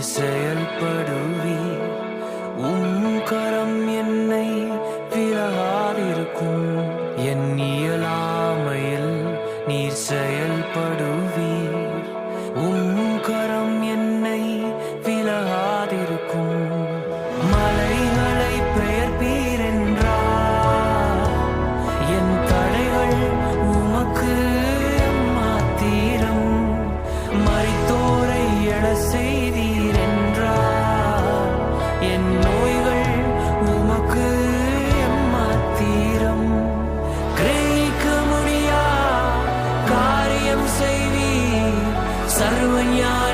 நீர் செயல்படுவீர். கரம் என்னை விலகாதிருக்கும். என் இயலாமையில் நீர் செயல்படுவீர். கரம் என்னை விலகாதிருக்கும். மலைகளை பெயர்ப்பீர் என்றார். என் தடைகள் உமக்கு மாத்திரம். மரித்தோரை எழ செய்தீர் என்றார். என் நோய்கள் உமக்கு மாத்திரம். கிரகிக்க முடியா காரியம் செய்வீர். சர்வ ஞானி